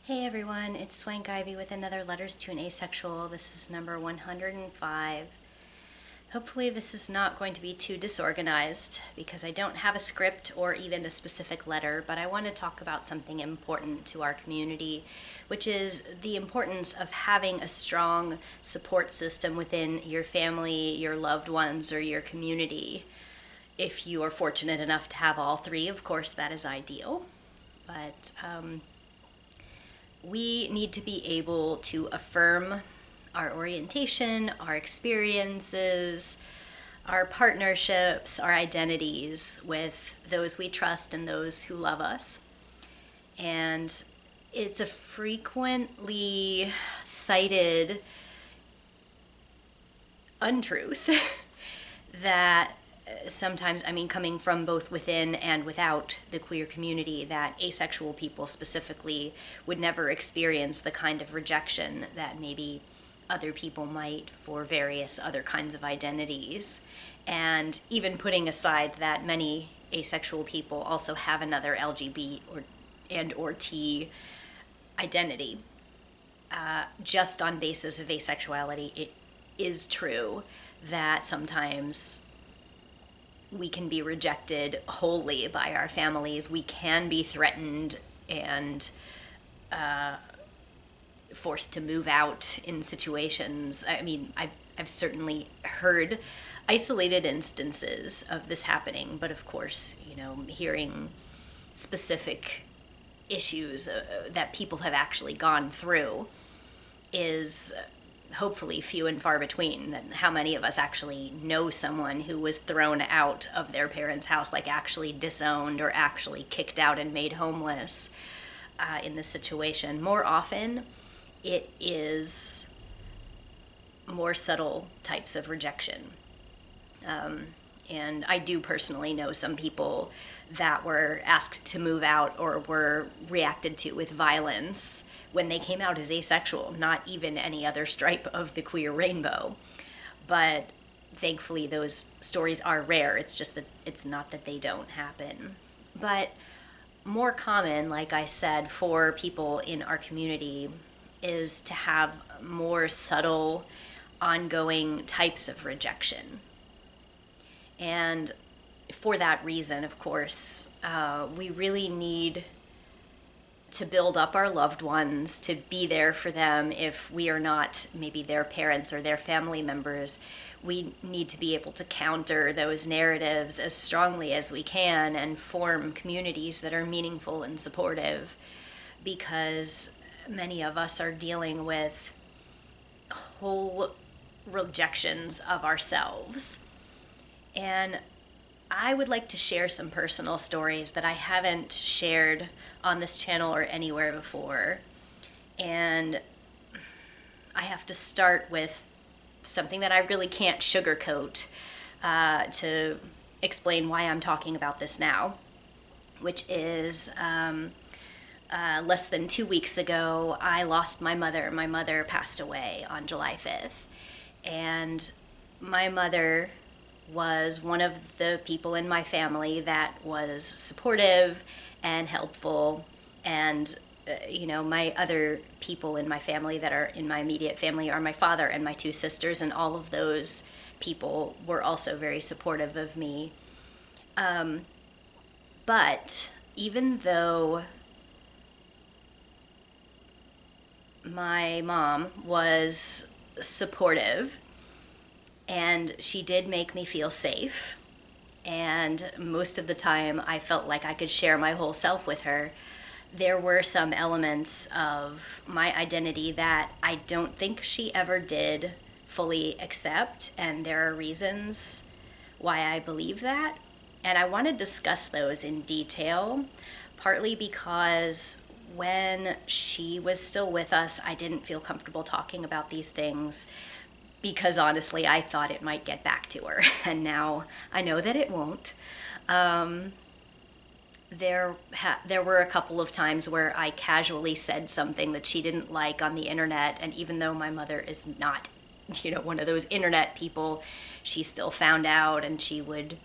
Hey everyone, it's Swank Ivy with another Letters to an Asexual. This is number 105. Hopefully, this is not going to be too disorganized because I don't have a script or even a specific letter, but I want to talk about something important to our community, which is the importance of having a strong support system within your family, your loved ones, or your community. If you are fortunate enough to have all three, of course, that is ideal. But we need to be able to affirm our orientation, our experiences, our partnerships, our identities with those we trust and those who love us. And it's a frequently cited untruth that sometimes, coming from both within and without the queer community, that asexual people specifically would never experience the kind of rejection that maybe other people might for various other kinds of identities. And even putting aside that many asexual people also have another LGBT or T identity, just on basis of asexuality, it is true that sometimes we can be rejected wholly by our families. We can be threatened and forced to move out in situations. I've certainly heard isolated instances of this happening, but of course, hearing specific issues that people have actually gone through is hopefully few and far between. That how many of us actually know someone who was thrown out of their parents' house, like actually disowned or actually kicked out and made homeless in this situation. More often, it is more subtle types of rejection. And I do personally know some people that were asked to move out or were reacted to with violence when they came out as asexual, not even any other stripe of the queer rainbow. But thankfully, those stories are rare. It's just that it's not that they don't happen. But more common, like I said, for people in our community is to have more subtle, ongoing types of rejection. And for that reason, of course, we really need to build up our loved ones, to be there for them if we are not maybe their parents or their family members. We need to be able to counter those narratives as strongly as we can and form communities that are meaningful and supportive, because many of us are dealing with whole rejections of ourselves. And I would like to share some personal stories that I haven't shared on this channel or anywhere before. And I have to start with something that I really can't sugarcoat to explain why I'm talking about this now, which is less than 2 weeks ago, I lost my mother. My mother passed away on July 5th. And my mother was one of the people in my family that was supportive and helpful. And, my other people in my family that are in my immediate family are my father and my two sisters, and all of those people were also very supportive of me. But even though my mom was supportive, and she did make me feel safe, and most of the time I felt like I could share my whole self with her, there were some elements of my identity that I don't think she ever did fully accept, and there are reasons why I believe that. And I want to discuss those in detail, partly because when she was still with us, I didn't feel comfortable talking about these things because honestly, I thought it might get back to her, and now I know that it won't. There were a couple of times where I casually said something that she didn't like on the internet, and even though my mother is not, one of those internet people, she still found out, and she would,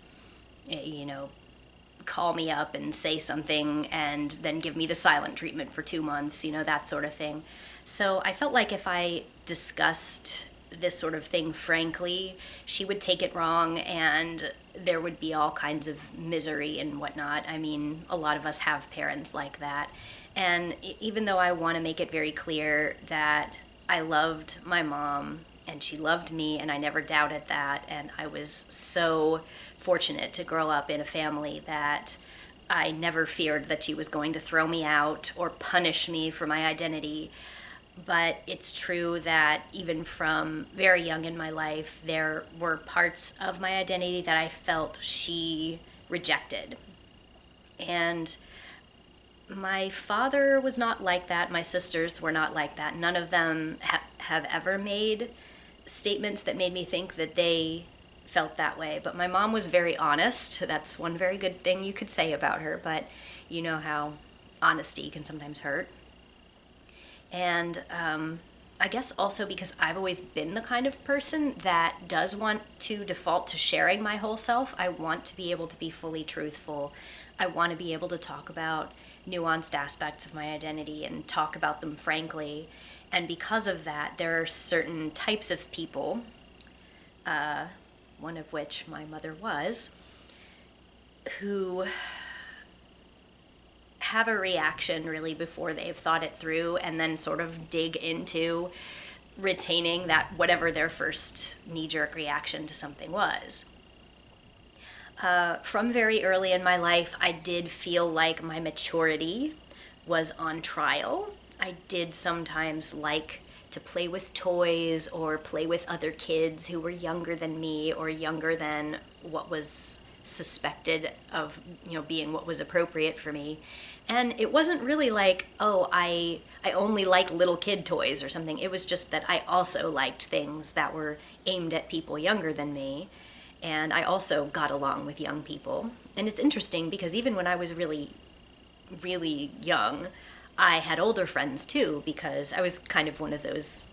call me up and say something and then give me the silent treatment for 2 months, that sort of thing. So I felt like if I discussed this sort of thing frankly, she would take it wrong and there would be all kinds of misery and whatnot. I mean, a lot of us have parents like that. And even though I want to make it very clear that I loved my mom and she loved me, and I never doubted that, and I was so fortunate to grow up in a family that I never feared that she was going to throw me out or punish me for my identity. But it's true that even from very young in my life, there were parts of my identity that I felt she rejected. And my father was not like that. My sisters were not like that. None of them have ever made statements that made me think that they felt that way. But my mom was very honest. That's one very good thing you could say about her. But you know how honesty can sometimes hurt. And I guess also because I've always been the kind of person that does want to default to sharing my whole self. I want to be able to be fully truthful. I want to be able to talk about nuanced aspects of my identity and talk about them frankly. And because of that, there are certain types of people, one of which my mother was, who have a reaction really before they've thought it through and then sort of dig into retaining that whatever their first knee-jerk reaction to something was. From very early in my life, I did feel like my maturity was on trial. I did sometimes like to play with toys or play with other kids who were younger than me or younger than what was suspected of, being what was appropriate for me. And it wasn't really like, oh, I only like little kid toys or something. It was just that I also liked things that were aimed at people younger than me. And I also got along with young people. And it's interesting because even when I was really, really young, I had older friends too, because I was kind of one of those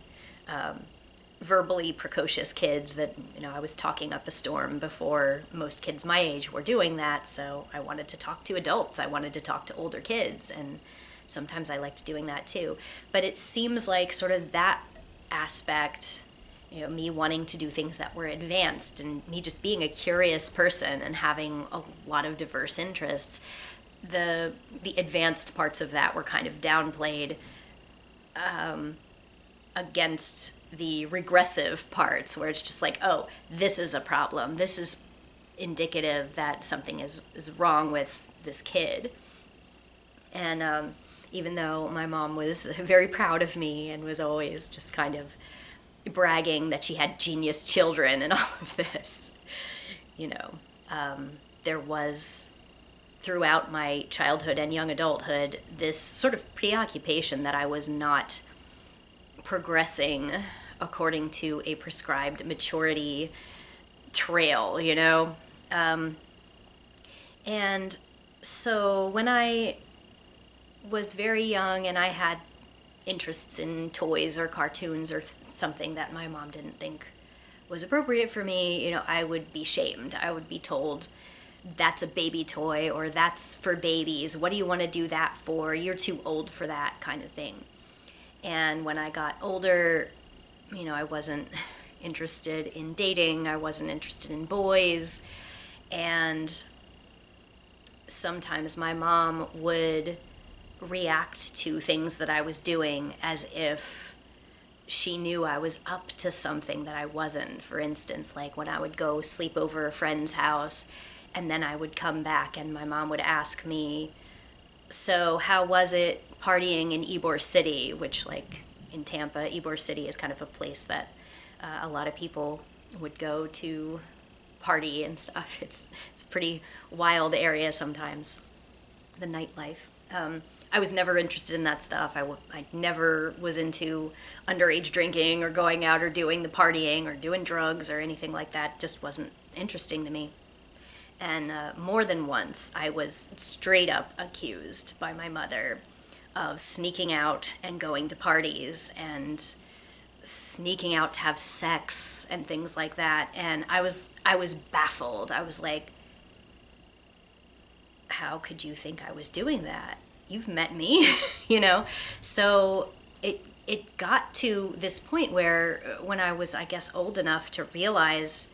verbally precocious kids that, I was talking up a storm before most kids my age were doing that. So I wanted to talk to adults. I wanted to talk to older kids. And sometimes I liked doing that too. But it seems like sort of that aspect, me wanting to do things that were advanced and me just being a curious person and having a lot of diverse interests, the advanced parts of that were kind of downplayed against the regressive parts where it's just like, oh, this is a problem. This is indicative that something is wrong with this kid. And even though my mom was very proud of me and was always just kind of bragging that she had genius children and all of this, there was throughout my childhood and young adulthood this sort of preoccupation that I was not progressing according to a prescribed maturity trail, and so when I was very young and I had interests in toys or cartoons or something that my mom didn't think was appropriate for me, I would be shamed. I would be told, that's a baby toy, or that's for babies. What do you want to do that for? You're too old for that, kind of thing. And when I got older, I wasn't interested in dating. I wasn't interested in boys. And sometimes my mom would react to things that I was doing as if she knew I was up to something that I wasn't. For instance, like when I would go sleep over a friend's house and then I would come back and my mom would ask me, so how was it partying in Ybor City, which, like, in Tampa, Ybor City is kind of a place that a lot of people would go to party and stuff. It's a pretty wild area sometimes, the nightlife. I was never interested in that stuff. I never was into underage drinking or going out or doing the partying or doing drugs or anything like that. It just wasn't interesting to me. And more than once, I was straight up accused by my mother of sneaking out and going to parties and sneaking out to have sex and things like that. And I was baffled. I was like, how could you think I was doing that? You've met me, you know? So it got to this point where when I was, I guess, old enough to realize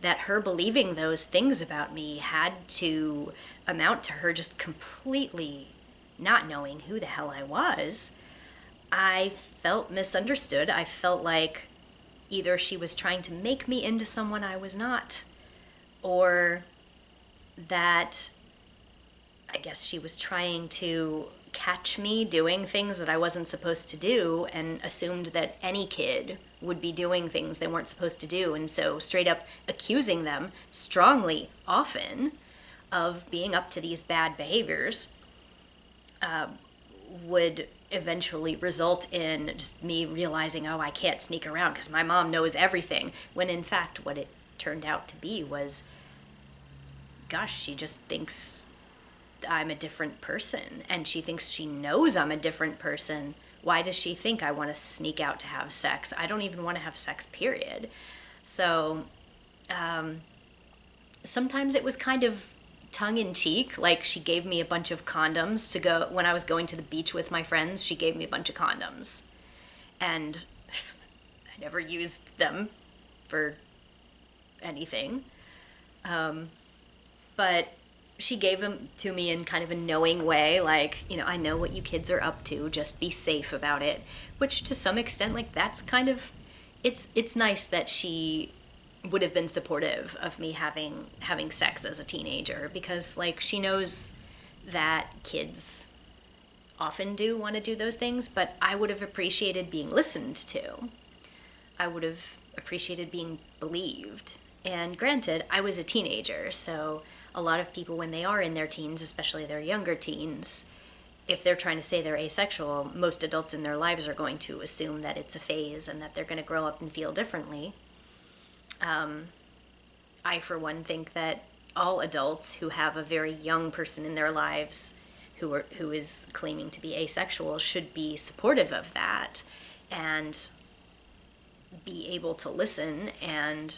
that her believing those things about me had to amount to her just completely not knowing who the hell I was, I felt misunderstood. I felt like either she was trying to make me into someone I was not, or that I guess she was trying to catch me doing things that I wasn't supposed to do and assumed that any kid would be doing things they weren't supposed to do. And so straight up accusing them strongly, often, of being up to these bad behaviors would eventually result in just me realizing, oh, I can't sneak around because my mom knows everything. When in fact, what it turned out to be was, gosh, she just thinks I'm a different person, and she thinks she knows I'm a different person. Why does she think I want to sneak out to have sex? I don't even want to have sex, period. So sometimes it was kind of tongue-in-cheek, like she gave me a bunch of condoms to go when I was going to the beach with my friends. She gave me a bunch of condoms, and I never used them for anything, but she gave them to me in kind of a knowing way, like, you know, I know what you kids are up to, just be safe about it, which to some extent, like, that's kind of, it's nice that she would have been supportive of me having sex as a teenager, because, like, she knows that kids often do want to do those things, but I would have appreciated being listened to. I would have appreciated being believed. And granted, I was a teenager, so a lot of people, when they are in their teens, especially their younger teens, if they're trying to say they're asexual, most adults in their lives are going to assume that it's a phase and that they're going to grow up and feel differently. I, for one, think that all adults who have a very young person in their lives who is claiming to be asexual should be supportive of that and be able to listen and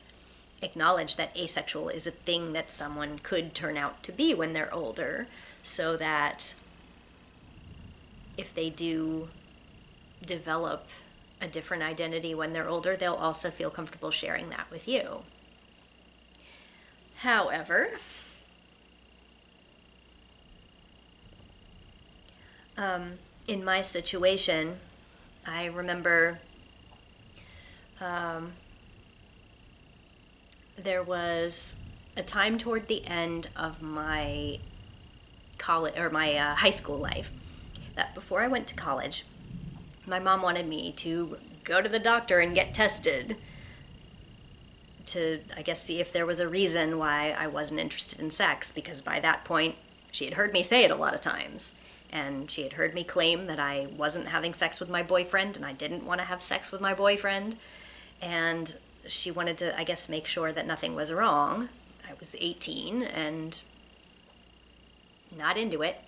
acknowledge that asexual is a thing that someone could turn out to be when they're older, so that if they do develop a different identity when they're older, they'll also feel comfortable sharing that with you. However, in my situation, I remember there was a time toward the end of my college or my high school life that before I went to college, my mom wanted me to go to the doctor and get tested to, I guess, see if there was a reason why I wasn't interested in sex, because by that point she had heard me say it a lot of times, and she had heard me claim that I wasn't having sex with my boyfriend and I didn't want to have sex with my boyfriend, and she wanted to, I guess, make sure that nothing was wrong. I was 18 and not into it.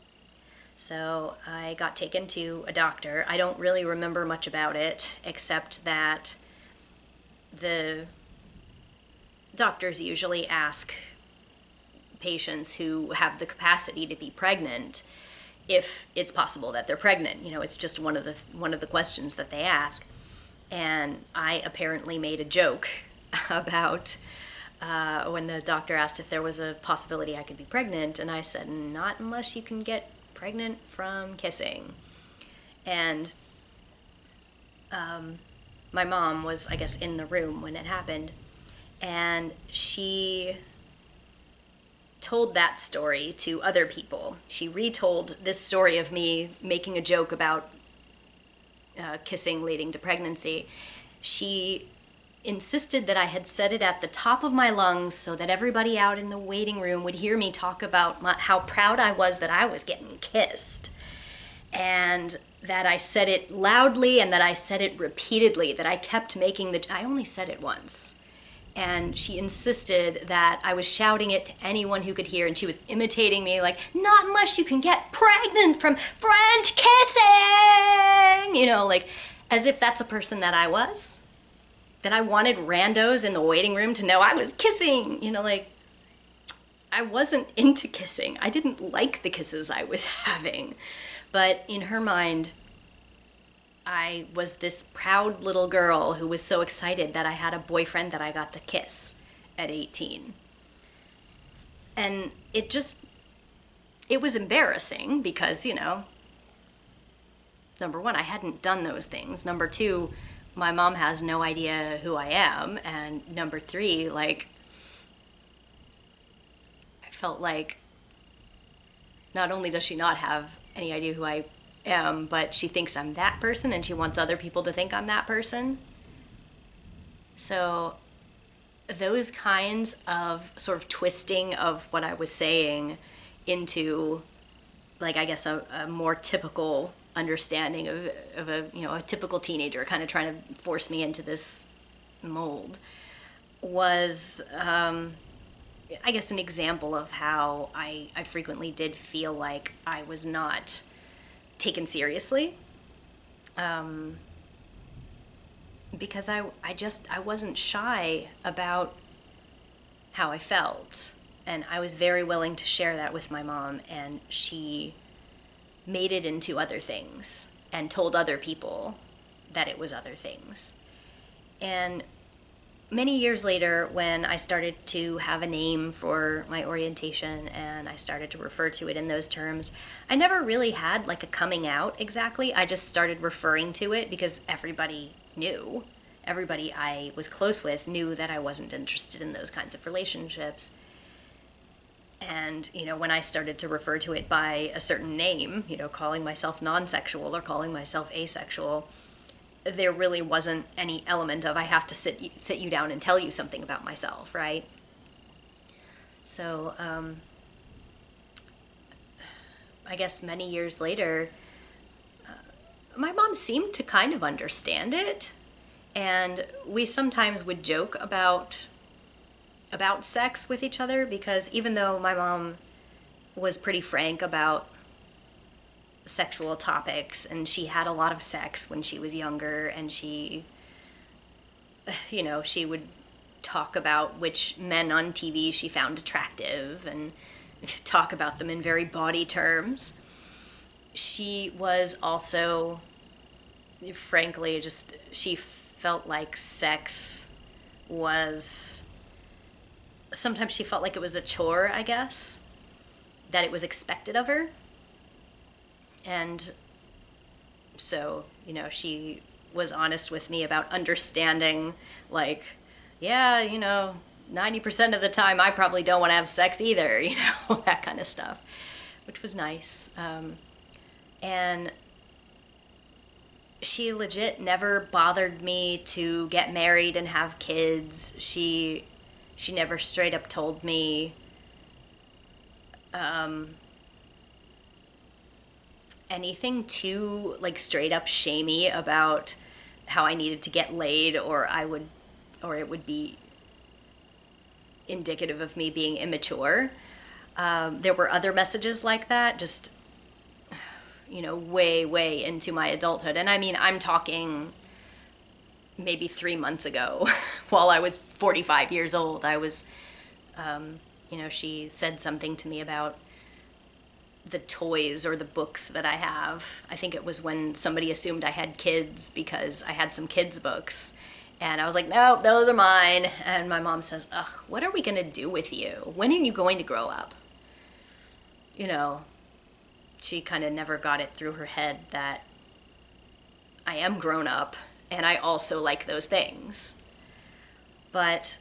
So I got taken to a doctor. I don't really remember much about it, except that the doctors usually ask patients who have the capacity to be pregnant if it's possible that they're pregnant. You know, it's just one of the questions that they ask. And I apparently made a joke about when the doctor asked if there was a possibility I could be pregnant, and I said, not unless you can get pregnant from kissing. And my mom was, I guess, in the room when it happened, and she told that story to other people. She retold this story of me making a joke about kissing leading to pregnancy. She insisted that I had said it at the top of my lungs so that everybody out in the waiting room would hear me talk about how proud I was that I was getting kissed, and that I said it loudly and that I said it repeatedly, that I kept making I only said it once. And she insisted that I was shouting it to anyone who could hear, and she was imitating me, like, not unless you can get pregnant from French kissing! You know, like, as if that's a person that I was. That I wanted randos in the waiting room to know I was kissing! You know, like, I wasn't into kissing. I didn't like the kisses I was having. But in her mind, I was this proud little girl who was so excited that I had a boyfriend that I got to kiss at 18. And it was embarrassing because, number one, I hadn't done those things. Number two, my mom has no idea who I am. And number three, like, I felt like not only does she not have any idea who I am, but she thinks I'm that person and she wants other people to think I'm that person. So those kinds of sort of twisting of what I was saying into, like, I guess a more typical understanding of a typical teenager kind of trying to force me into this mold was, I guess, an example of how I frequently did feel like I was not taken seriously, because I wasn't shy about how I felt, and I was very willing to share that with my mom, and she made it into other things and told other people that it was other things. And many years later, when I started to have a name for my orientation and I started to refer to it in those terms, I never really had like a coming out exactly. I just started referring to it because everybody knew. Everybody I was close with knew that I wasn't interested in those kinds of relationships. And, when I started to refer to it by a certain name, calling myself non-sexual or calling myself asexual, there really wasn't any element of I have to sit you down and tell you something about myself, right? So, I guess many years later, my mom seemed to kind of understand it, and we sometimes would joke about sex with each other, because even though my mom was pretty frank about sexual topics and she had a lot of sex when she was younger, and she would talk about which men on TV she found attractive and talk about them in very bawdy terms, she was also, frankly, she felt like sex was, sometimes she felt like it was a chore, I guess, that it was expected of her. And so, she was honest with me about understanding, like, yeah, 90% of the time I probably don't want to have sex either, that kind of stuff, which was nice. And she legit never bothered me to get married and have kids. She never straight up told me anything too, like, straight up shamey about how I needed to get laid, or it would be indicative of me being immature. There were other messages like that, just, way, way into my adulthood. And I mean, I'm talking maybe 3 months ago, while I was 45 years old. I was, she said something to me about the toys or the books that I have. I think it was when somebody assumed I had kids because I had some kids' books. And I was like, no, those are mine. And my mom says, ugh, what are we going to do with you? When are you going to grow up? She kind of never got it through her head that I am grown up and I also like those things. But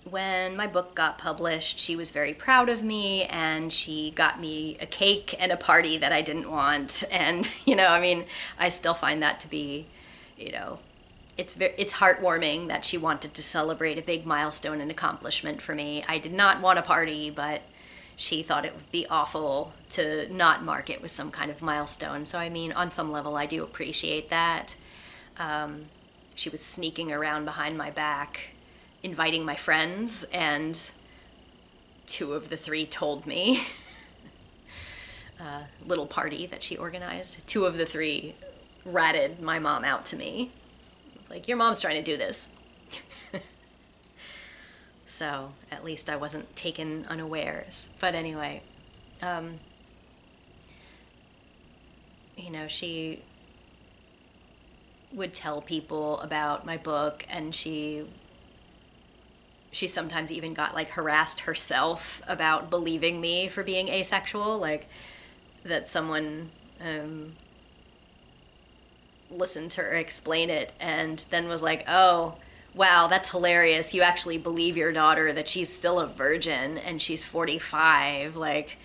when my book got published, she was very proud of me, and she got me a cake and a party that I didn't want. And, I still find that to be, it's heartwarming that she wanted to celebrate a big milestone and accomplishment for me. I did not want a party, but she thought it would be awful to not mark it with some kind of milestone. So, on some level, I do appreciate that. She was sneaking around behind my back, inviting my friends, and 2 of the 3 told me. Little party that she organized. 2 of the 3 ratted my mom out to me. It's like, your mom's trying to do this. So at least I wasn't taken unawares. But anyway, she would tell people about my book, and she sometimes even got like harassed herself about believing me for being asexual, like that someone listened to her explain it and then was like, oh, wow, that's hilarious. You actually believe your daughter that she's still a virgin and she's 45. Like,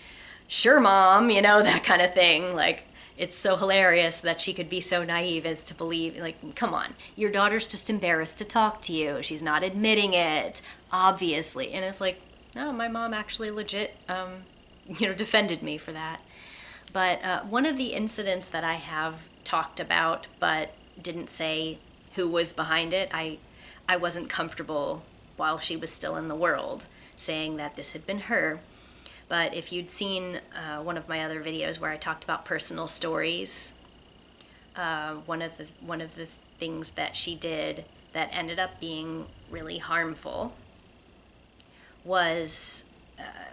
sure, mom, that kind of thing. Like, it's so hilarious that she could be so naive as to believe, like, come on, your daughter's just embarrassed to talk to you. She's not admitting it, obviously. And it's like, no, my mom actually legit, defended me for that. But one of the incidents that I have talked about but didn't say who was behind it, I wasn't comfortable while she was still in the world saying that this had been her. But if you'd seen one of my other videos where I talked about personal stories, one of the things that she did that ended up being really harmful was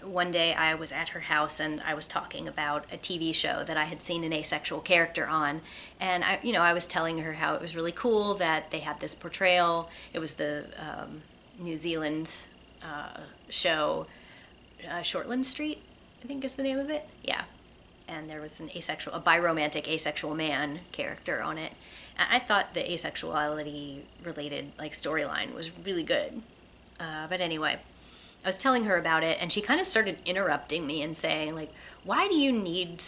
one day I was at her house and I was talking about a TV show that I had seen an asexual character on, and I was telling her how it was really cool that they had this portrayal. It was the New Zealand show, Shortland Street, I think is the name of it. Yeah, and there was a biromantic asexual man character on it. And I thought the asexuality related like storyline was really good. But anyway, I was telling her about it, and she kind of started interrupting me and saying, like, why do you need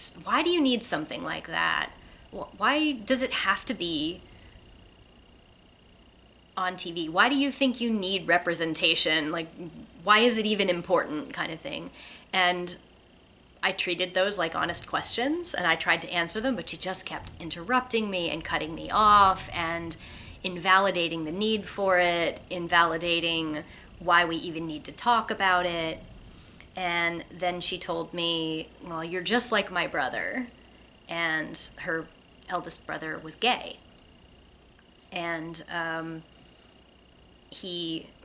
something like that? Why does it have to be on TV? Why do you think you need representation? Like, why is it even important, kind of thing? And I treated those like honest questions, and I tried to answer them, but she just kept interrupting me and cutting me off and invalidating the need for it, invalidating why we even need to talk about it. And then she told me, well, you're just like my brother. And her eldest brother was gay. And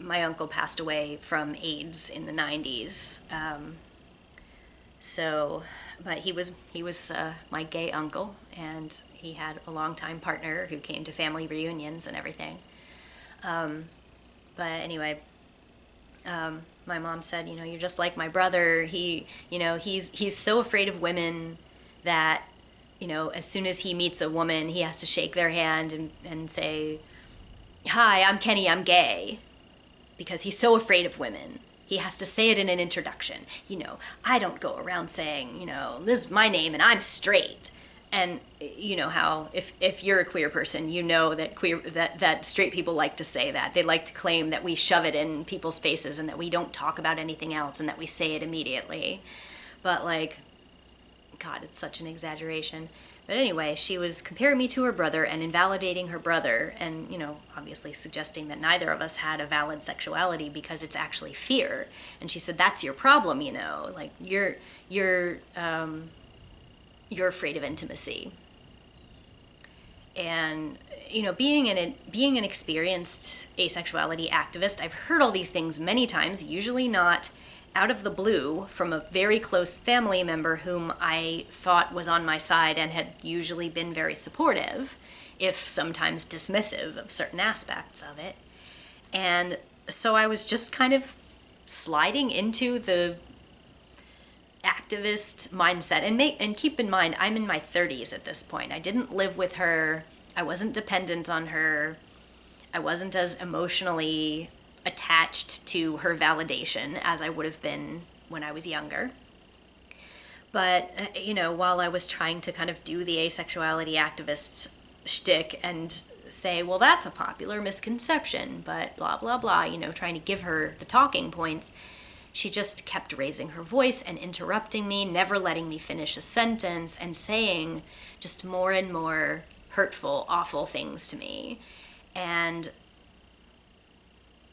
my uncle passed away from AIDS in the 90s. But he was my gay uncle, and he had a longtime partner who came to family reunions and everything. But anyway, my mom said, you're just like my brother. He's so afraid of women that, as soon as he meets a woman, he has to shake their hand and say, hi, I'm Kenny, I'm gay. Because he's so afraid of women. He has to say it in an introduction. I don't go around saying, this is my name and I'm straight. And you know how if you're a queer person, that straight people like to say that. They like to claim that we shove it in people's faces and that we don't talk about anything else and that we say it immediately. But like, God, it's such an exaggeration. But anyway, she was comparing me to her brother and invalidating her brother, and obviously suggesting that neither of us had a valid sexuality because it's actually fear. And she said, that's your problem, like you're afraid of intimacy. And being an experienced asexuality activist, I've heard all these things many times, usually not out of the blue, from a very close family member whom I thought was on my side and had usually been very supportive, if sometimes dismissive of certain aspects of it. And so I was just kind of sliding into the activist mindset. And keep in mind, I'm in my 30s at this point. I didn't live with her. I wasn't dependent on her. I wasn't as emotionally attached to her validation as I would have been when I was younger. But, while I was trying to kind of do the asexuality activist shtick and say, well, that's a popular misconception, but blah, blah, blah, trying to give her the talking points, she just kept raising her voice and interrupting me, never letting me finish a sentence, and saying just more and more hurtful, awful things to me. And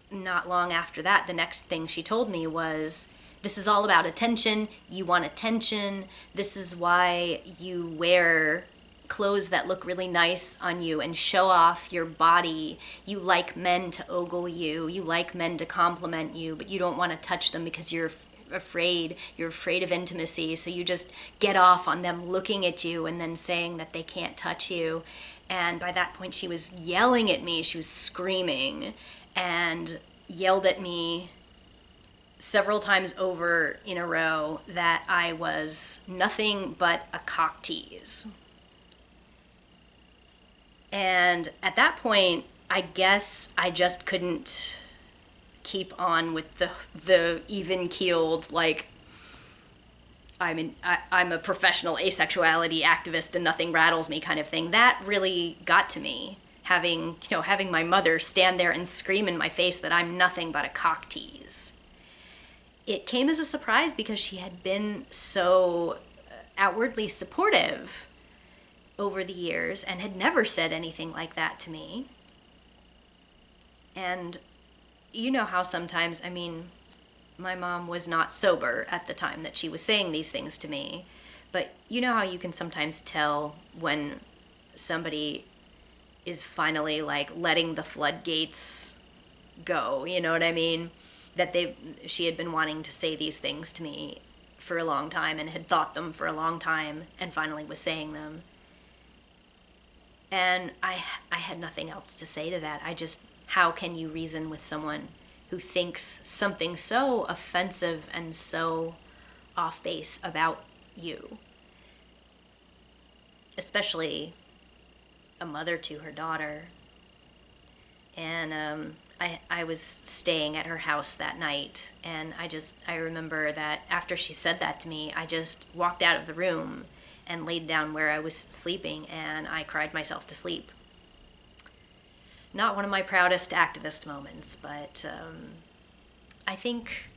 not long after that, the next thing she told me was, this is all about attention. You want attention. This is why you wear clothes that look really nice on you and show off your body. You like men to ogle you. You like men to compliment you, but you don't want to touch them because you're afraid. You're afraid of intimacy. So you just get off on them looking at you and then saying that they can't touch you. And by that point, she was yelling at me. She was screaming and yelled at me several times over in a row that I was nothing but a cock tease. And at that point, I guess I just couldn't keep on with the even-keeled, like, I'm a professional asexuality activist and nothing rattles me kind of thing. That really got to me, having my mother stand there and scream in my face that I'm nothing but a cock tease. It came as a surprise because she had been so outwardly supportive over the years and had never said anything like that to me. And you know how sometimes, my mom was not sober at the time that she was saying these things to me, but you know how you can sometimes tell when somebody is finally like letting the floodgates go, you know what I mean? That she had been wanting to say these things to me for a long time and had thought them for a long time and finally was saying them. And I had nothing else to say to that. How can you reason with someone who thinks something so offensive and so off base about you? Especially a mother to her daughter. And I was staying at her house that night, and I remember that after she said that to me, I just walked out of the room and laid down where I was sleeping, and I cried myself to sleep. Not one of my proudest activist moments, but I think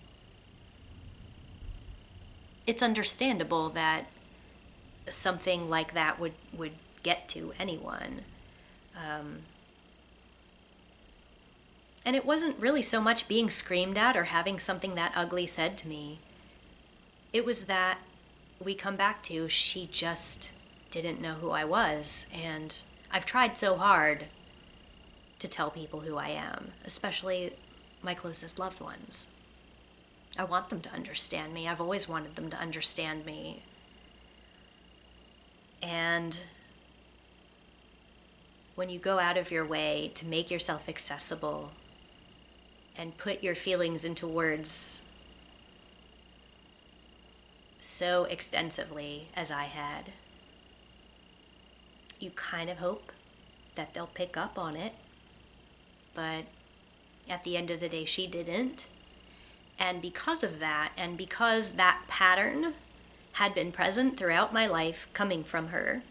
it's understandable that something like that would get to anyone. And it wasn't really so much being screamed at or having something that ugly said to me. It was that we come back to, she just didn't know who I was. And I've tried so hard to tell people who I am, especially my closest loved ones. I want them to understand me. I've always wanted them to understand me. And when you go out of your way to make yourself accessible and put your feelings into words so extensively as I had, you kind of hope that they'll pick up on it. But at the end of the day, she didn't. And because of that, and because that pattern had been present throughout my life coming from her,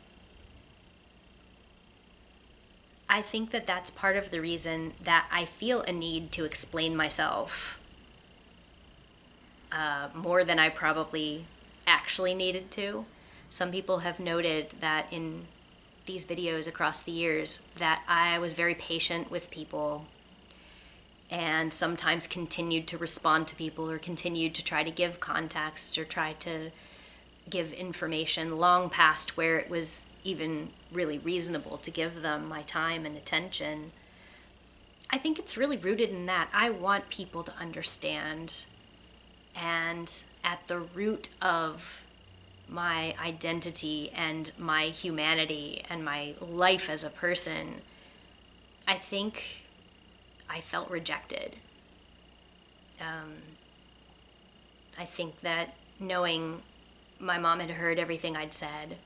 I think that that's part of the reason that I feel a need to explain myself more than I probably actually needed to. Some people have noted that in these videos across the years that I was very patient with people and sometimes continued to respond to people or continued to try to give context or try to give information long past where it was even really reasonable to give them my time and attention. I think it's really rooted in that. I want people to understand, and at the root of my identity and my humanity and my life as a person, I think I felt rejected. I think that knowing my mom had heard everything I'd said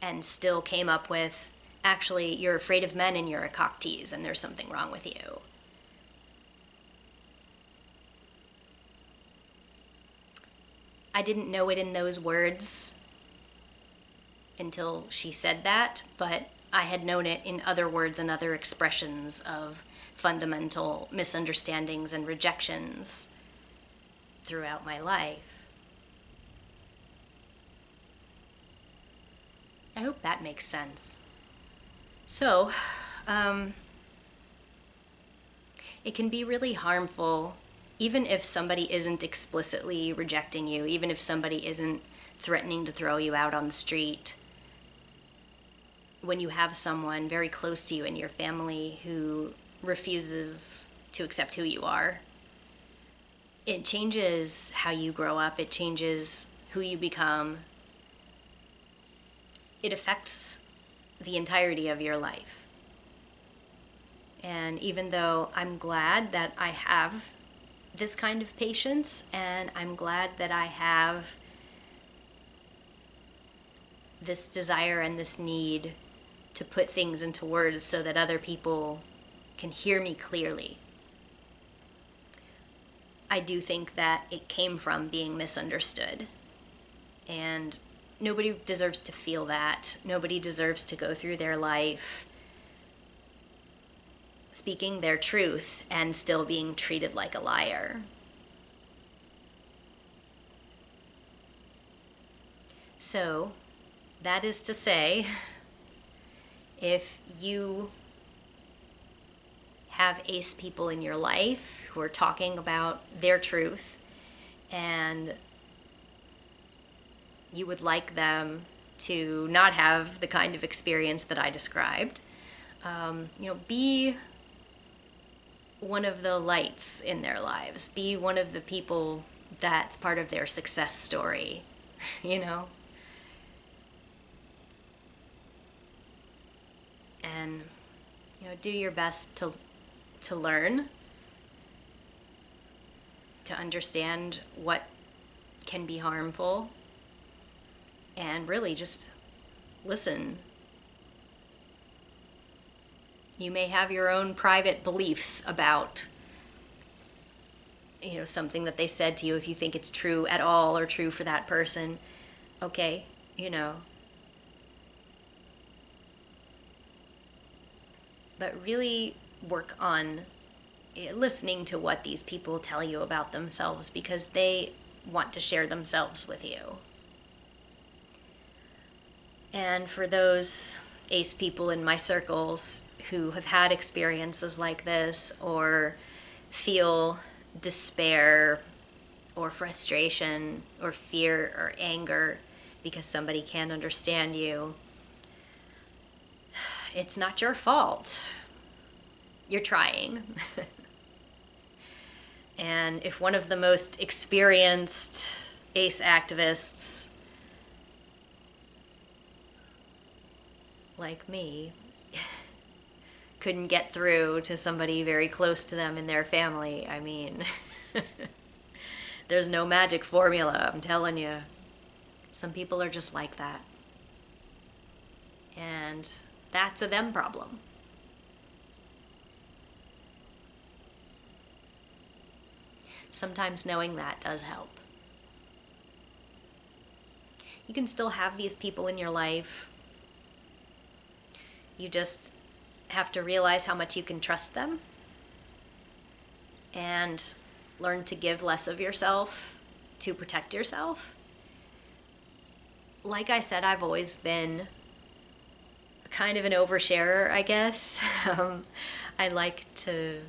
and still came up with, actually, you're afraid of men and you're a cock tease and there's something wrong with you. I didn't know it in those words until she said that, but I had known it in other words and other expressions of fundamental misunderstandings and rejections throughout my life. I hope that makes sense. So, it can be really harmful, even if somebody isn't explicitly rejecting you, even if somebody isn't threatening to throw you out on the street. when you have someone very close to you in your family who refuses to accept who you are, it changes how you grow up, it changes who you become. It affects the entirety of your life. And even though I'm glad that I have this kind of patience, and I'm glad that I have this desire and this need to put things into words so that other people can hear me clearly, I do think that it came from being misunderstood. And nobody deserves to feel that. Nobody deserves to go through their life speaking their truth and still being treated like a liar. So, that is to say, if you have ace people in your life who are talking about their truth and you would like them to not have the kind of experience that I described, be one of the lights in their lives. Be one of the people that's part of their success story, And, do your best to learn, to understand what can be harmful, and really just listen. You may have your own private beliefs about, something that they said to you, if you think it's true at all or true for that person. Okay, But really work on listening to what these people tell you about themselves, because they want to share themselves with you. And for those ace people in my circles who have had experiences like this, or feel despair or frustration or fear or anger because somebody can't understand you, it's not your fault. You're trying. And if one of the most experienced ace activists like me couldn't get through to somebody very close to them in their family, I mean, there's no magic formula, I'm telling you. Some people are just like that. And that's a them problem. Sometimes knowing that does help. You can still have these people in your life. You just have to realize how much you can trust them and learn to give less of yourself to protect yourself. Like I said, I've always been kind of an oversharer, I guess. I like to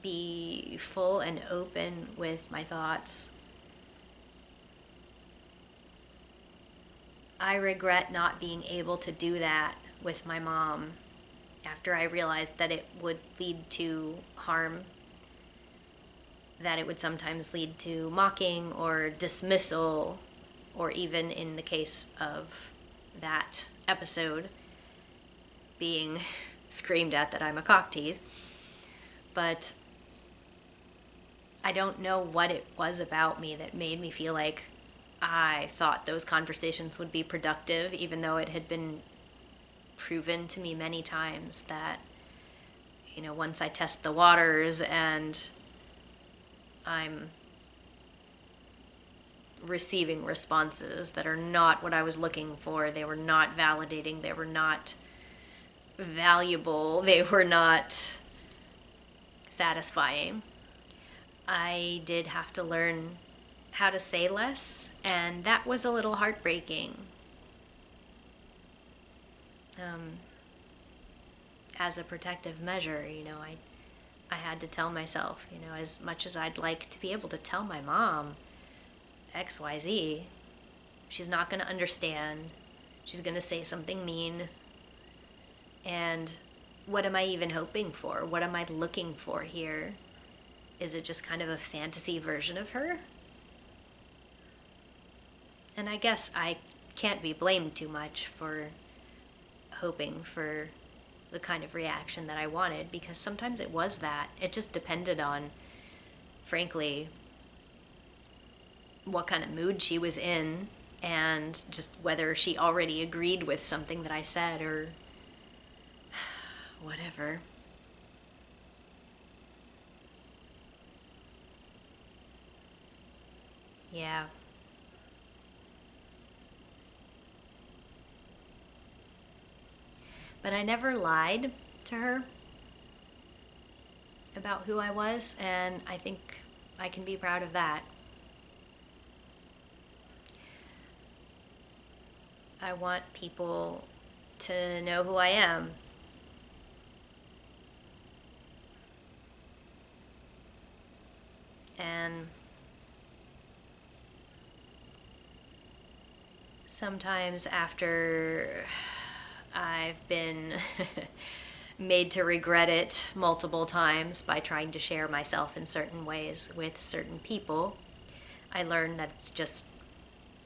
be full and open with my thoughts. I regret not being able to do that with my mom after I realized that it would lead to harm, that it would sometimes lead to mocking or dismissal, or even in the case of that episode, being screamed at that I'm a cock tease. But I don't know what it was about me that made me feel like I thought those conversations would be productive, even though it had been proven to me many times that, once I test the waters and I'm receiving responses that are not what I was looking for, they were not validating, they were not valuable, they were not satisfying, I did have to learn how to say less, and that was a little heartbreaking. As a protective measure, I had to tell myself, as much as I'd like to be able to tell my mom XYZ, she's not going to understand. She's going to say something mean. And what am I even hoping for? What am I looking for here? Is it just kind of a fantasy version of her? And I guess I can't be blamed too much for hoping for the kind of reaction that I wanted, because sometimes it was that. It just depended on, frankly, what kind of mood she was in and just whether she already agreed with something that I said or whatever. Yeah. But I never lied to her about who I was, and I think I can be proud of that. I want people to know who I am. And sometimes after I've been made to regret it multiple times by trying to share myself in certain ways with certain people, I learned that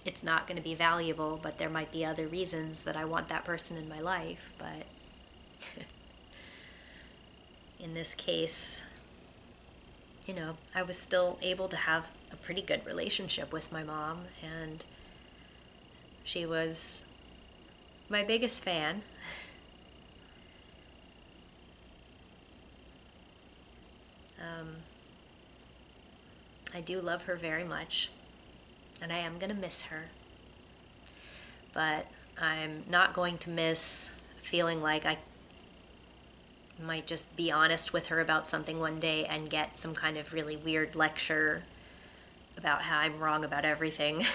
it's not going to be valuable, but there might be other reasons that I want that person in my life. But in this case, I was still able to have a pretty good relationship with my mom, and she was my biggest fan. I do love her very much, and I am going to miss her. But I'm not going to miss feeling like I might just be honest with her about something one day and get some kind of really weird lecture about how I'm wrong about everything.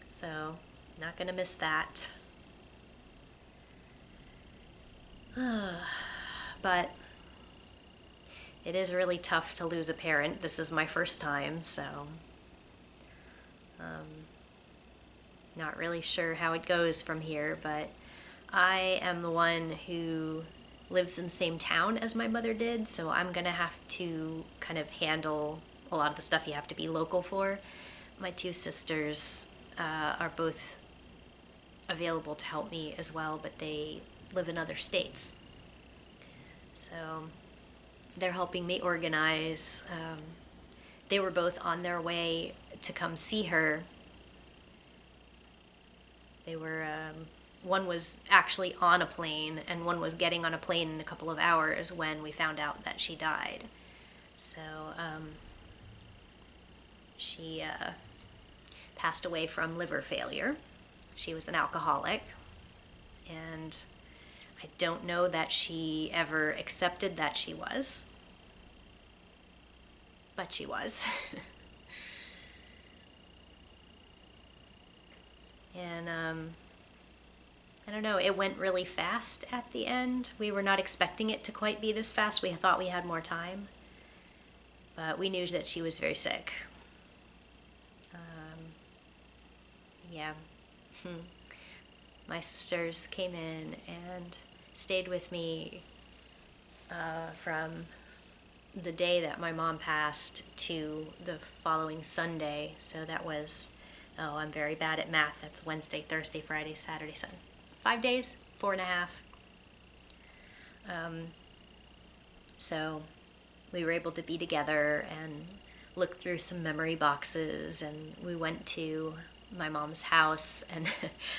So, not gonna miss that. But it is really tough to lose a parent. This is my first time, so not really sure how it goes from here, but I am the one who lives in the same town as my mother did, so I'm gonna have to kind of handle a lot of the stuff you have to be local for. My two sisters are both available to help me as well, but they live in other states. So they're helping me organize. They were both on their way to come see her. They were, one was actually on a plane, and one was getting on a plane in a couple of hours when we found out that she died. So she passed away from liver failure. She was an alcoholic, and I don't know that she ever accepted that she was, but she was. And I don't know, it went really fast at the end. We were not expecting it to quite be this fast. We thought we had more time, but we knew that she was very sick. Yeah. My sisters came in and stayed with me from the day that my mom passed to the following Sunday. So that was, oh, I'm very bad at math. That's Wednesday, Thursday, Friday, Saturday, Sunday. 5 days, 4.5. So we were able to be together and look through some memory boxes, and we went to my mom's house. And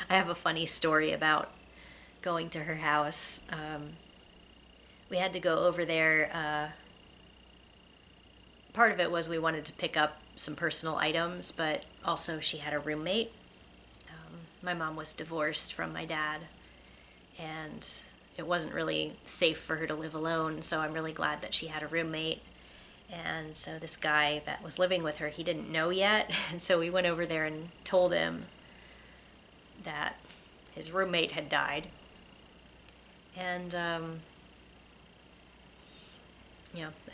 I have a funny story about going to her house. We had to go over there. Part of it was we wanted to pick up some personal items, but also she had a roommate. My mom was divorced from my dad, and it wasn't really safe for her to live alone, so I'm really glad that she had a roommate. And so this guy that was living with her, he didn't know yet, and so we went over there and told him that his roommate had died. And I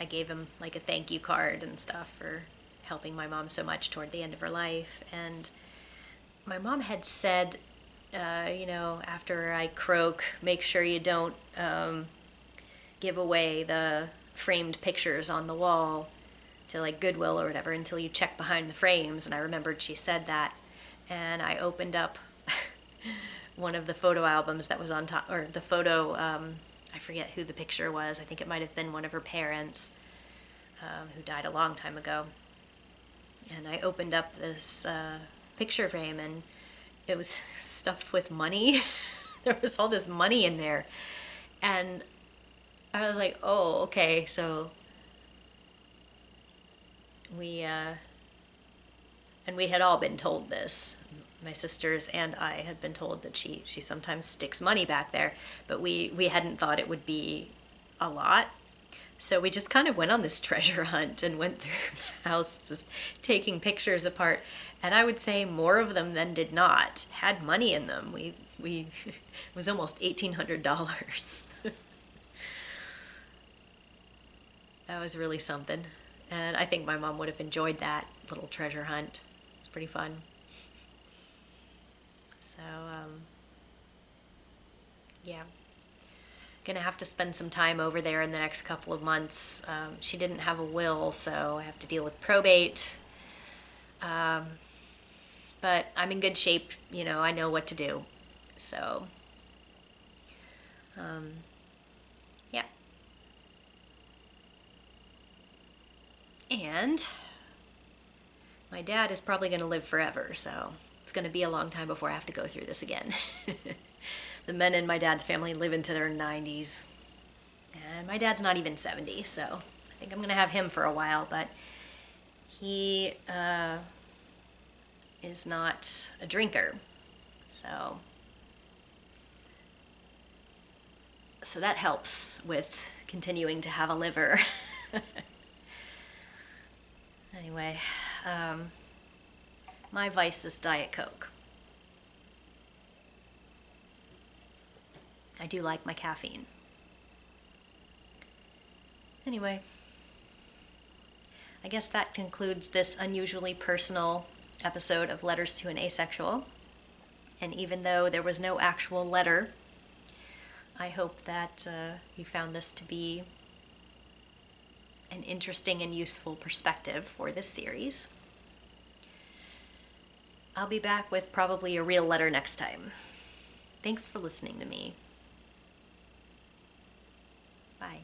gave him like a thank you card and stuff for helping my mom so much toward the end of her life. And my mom had said, after I croak, make sure you don't give away the framed pictures on the wall to like Goodwill or whatever until you check behind the frames. And I remembered she said that, and I opened up one of the photo albums that was on top, or the photo, I forget who the picture was. I think it might have been one of her parents who died a long time ago. And I opened up this picture frame, and it was stuffed with money. There was all this money in there. And I was like, oh, okay, so and we had all been told this. My sisters and I had been told that she sometimes sticks money back there, but we hadn't thought it would be a lot. So we just kind of went on this treasure hunt and went through the house just taking pictures apart. And I would say more of them than did not had money in them. We it was almost $1,800. That was really something. And I think my mom would have enjoyed that little treasure hunt. It's pretty fun. So, yeah. Gonna have to spend some time over there in the next couple of months. She didn't have a will, so I have to deal with probate. But I'm in good shape, I know what to do. So, yeah. And my dad is probably going to live forever, so it's going to be a long time before I have to go through this again. The men in my dad's family live into their 90s. And my dad's not even 70, so I think I'm going to have him for a while, but he is not a drinker. So that helps with continuing to have a liver. Anyway, my vice is Diet Coke. I do like my caffeine. Anyway, I guess that concludes this unusually personal episode of Letters to an Asexual. And even though there was no actual letter, I hope that you found this to be an interesting and useful perspective for this series. I'll be back with probably a real letter next time. Thanks for listening to me. Bye.